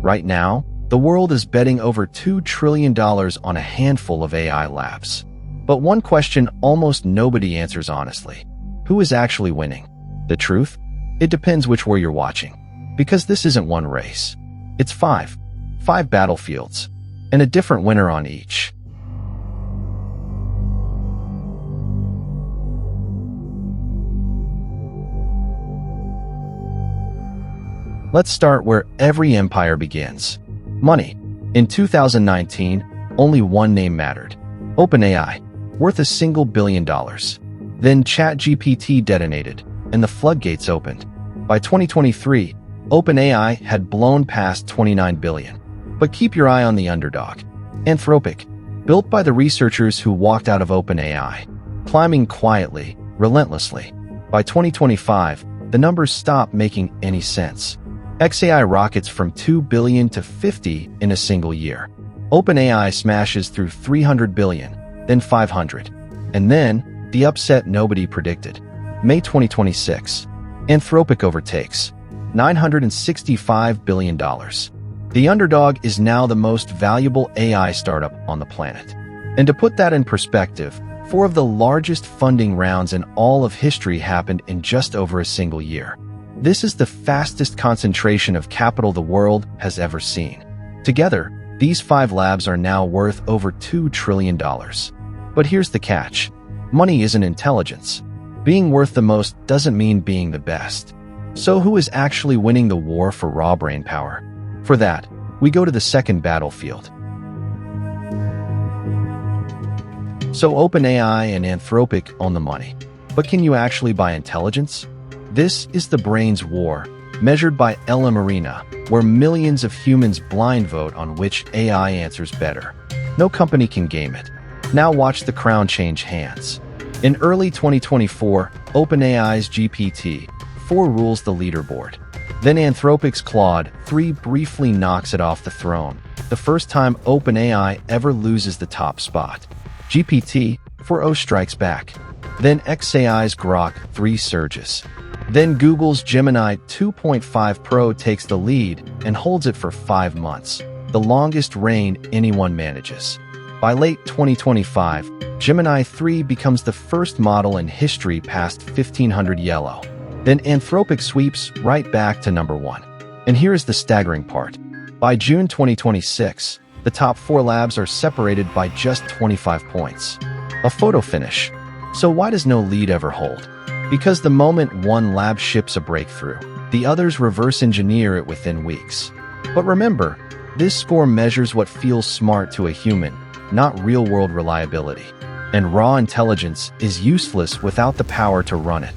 Right now, the world is betting over $2 trillion on a handful of AI labs. But one question almost nobody answers honestly. Who is actually winning? The truth? It depends which war you're watching. Because this isn't one race. It's five battlefields, and a different winner on each. Let's start where every empire begins. Money. In 2019, only one name mattered. OpenAI, worth $1 billion. Then ChatGPT detonated, and the floodgates opened. By 2023, OpenAI had blown past $29 billion. But keep your eye on the underdog. Anthropic, built by the researchers who walked out of OpenAI, climbing quietly, relentlessly. By 2025, the numbers stop making any sense. xAI rockets from $2 billion to $50 in a single year. OpenAI smashes through $300 billion, then $500. And then, the upset nobody predicted. May 2026, Anthropic overtakes $965 billion. The underdog is now the most valuable AI startup on the planet. And to put that in perspective, 4 of the largest funding rounds in all of history happened in just over a single year. This is the fastest concentration of capital the world has ever seen. Together, these 5 labs are now worth over $2 trillion. But here's the catch. Money isn't intelligence. Being worth the most doesn't mean being the best. So who is actually winning the war for raw brain power? For that, we go to the second battlefield. So OpenAI and Anthropic own the money. But can you actually buy intelligence? This is the brains war, measured by LM Arena, where millions of humans blind vote on which AI answers better. No company can game it. Now watch the crown change hands. In early 2024, OpenAI's GPT-4 rules the leaderboard. Then Anthropic's Claude 3 briefly knocks it off the throne, the first time OpenAI ever loses the top spot. GPT-4o strikes back. Then xAI's Grok 3 surges. Then Google's Gemini 2.5 Pro takes the lead and holds it for 5 months, the longest reign anyone manages. By late 2025, Gemini 3 becomes the first model in history past 1500 yellow. Then Anthropic sweeps right back to number 1. And here is the staggering part. By June 2026, the top 4 labs are separated by just 25 points. A photo finish. So why does no lead ever hold? Because the moment one lab ships a breakthrough, the others reverse engineer it within weeks. But remember, this score measures what feels smart to a human, not real-world reliability. And raw intelligence is useless without the power to run it.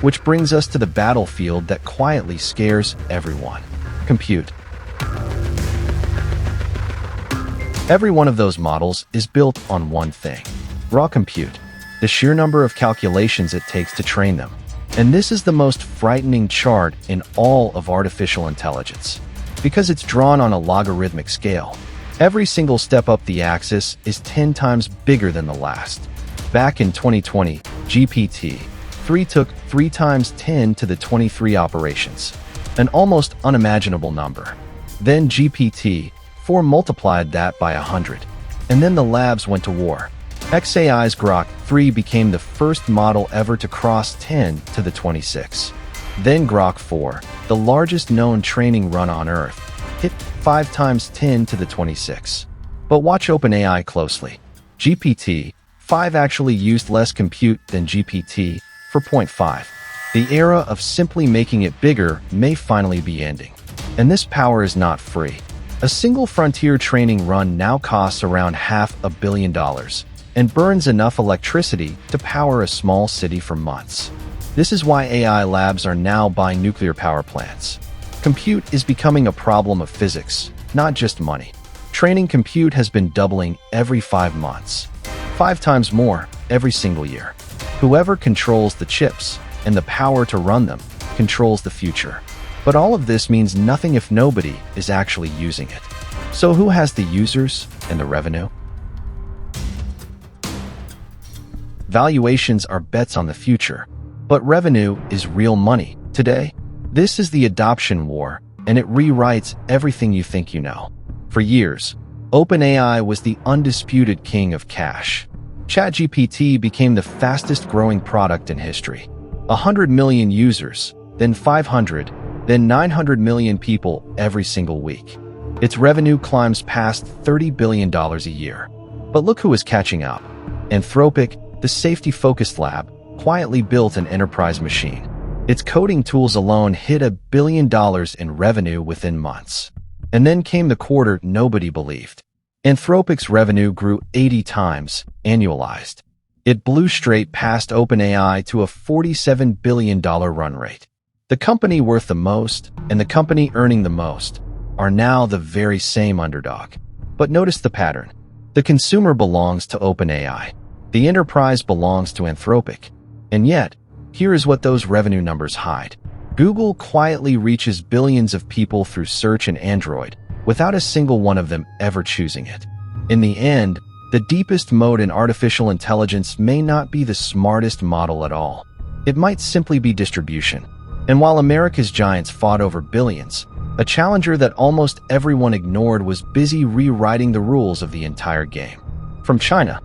Which brings us to the battlefield that quietly scares everyone. Compute. Every one of those models is built on one thing: raw compute, the sheer number of calculations it takes to train them. And this is the most frightening chart in all of artificial intelligence, because it's drawn on a logarithmic scale. Every single step up the axis is 10 times bigger than the last. Back in 2020, GPT-3 took 3 times 10 to the 23 operations, an almost unimaginable number. Then GPT-4 multiplied that by 100, and then the labs went to war. xAI's Grok 3 became the first model ever to cross 10 to the 26. Then Grok 4, the largest known training run on Earth, hit 5 times 10 to the 26. But watch OpenAI closely. GPT-5 actually used less compute than GPT-4.5. The era of simply making it bigger may finally be ending. And this power is not free. A single frontier training run now costs around $500 million and burns enough electricity to power a small city for months. This is why AI labs are now buying nuclear power plants. Compute is becoming a problem of physics, not just money. Training compute has been doubling every 5 months. 5 times more every single year. Whoever controls the chips and the power to run them controls the future. But all of this means nothing if nobody is actually using it. So who has the users and the revenue? Valuations are bets on the future, but revenue is real money today. This is the adoption war, and it rewrites everything you think you know. For years, OpenAI was the undisputed king of cash. ChatGPT became the fastest-growing product in history. 100 million users, then 500, then 900 million people every single week. Its revenue climbs past $30 billion a year. But look who is catching up. Anthropic, the safety-focused lab, quietly built an enterprise machine. Its coding tools alone hit $1 billion in revenue within months. And then came the quarter nobody believed. Anthropic's revenue grew 80 times, annualized. It blew straight past OpenAI to a $47 billion run rate. The company worth the most and the company earning the most are now the very same underdog. But notice the pattern. The consumer belongs to OpenAI. The enterprise belongs to Anthropic. And yet, here is what those revenue numbers hide. Google quietly reaches billions of people through search and Android, without a single one of them ever choosing it. In the end, the deepest mode in artificial intelligence may not be the smartest model at all. It might simply be distribution. And while America's giants fought over billions, a challenger that almost everyone ignored was busy rewriting the rules of the entire game. From China.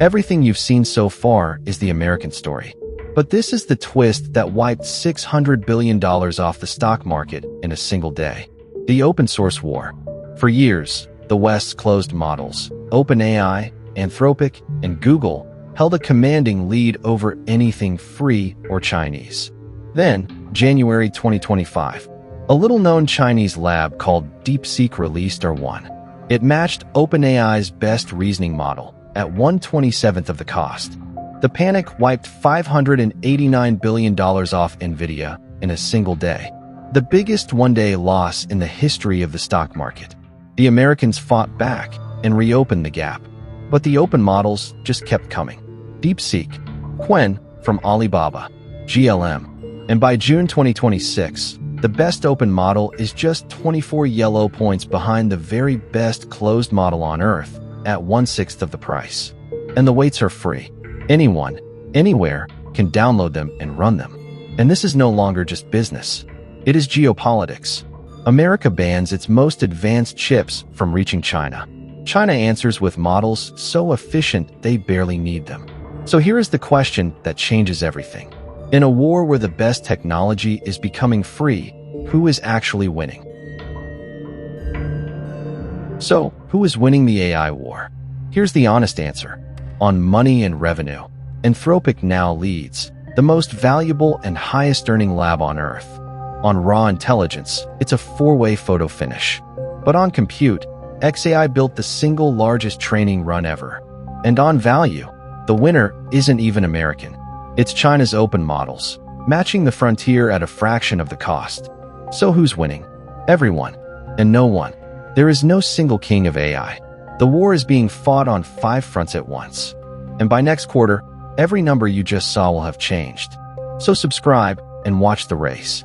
Everything you've seen so far is the American story. But this is the twist that wiped $600 billion off the stock market in a single day. The open source war. For years, the West's closed models, OpenAI, Anthropic, and Google, held a commanding lead over anything free or Chinese. Then, January 2025, a little-known Chinese lab called DeepSeek released R1. It matched OpenAI's best reasoning model at 1/27th of the cost. The panic wiped $589 billion off NVIDIA in a single day, the biggest one-day loss in the history of the stock market. The Americans fought back and reopened the gap, but the open models just kept coming. DeepSeek, Qwen from Alibaba, GLM, and by June 2026, the best open model is just 24 yellow points behind the very best closed model on Earth at 1/6 of the price. And the weights are free. Anyone, anywhere, can download them and run them. And this is no longer just business. It is geopolitics. America bans its most advanced chips from reaching China. China answers with models so efficient they barely need them. So here is the question that changes everything. In a war where the best technology is becoming free, who is actually winning? So, who is winning the AI war? Here's the honest answer. On money and revenue, Anthropic now leads, the most valuable and highest-earning lab on Earth. On raw intelligence, it's a four-way photo finish. But on compute, xAI built the single largest training run ever. And on value, the winner isn't even American. It's China's open models, matching the frontier at a fraction of the cost. So who's winning? Everyone, and no one. There is no single king of AI. The war is being fought on 5 fronts at once. And by next quarter, every number you just saw will have changed. So subscribe and watch the race.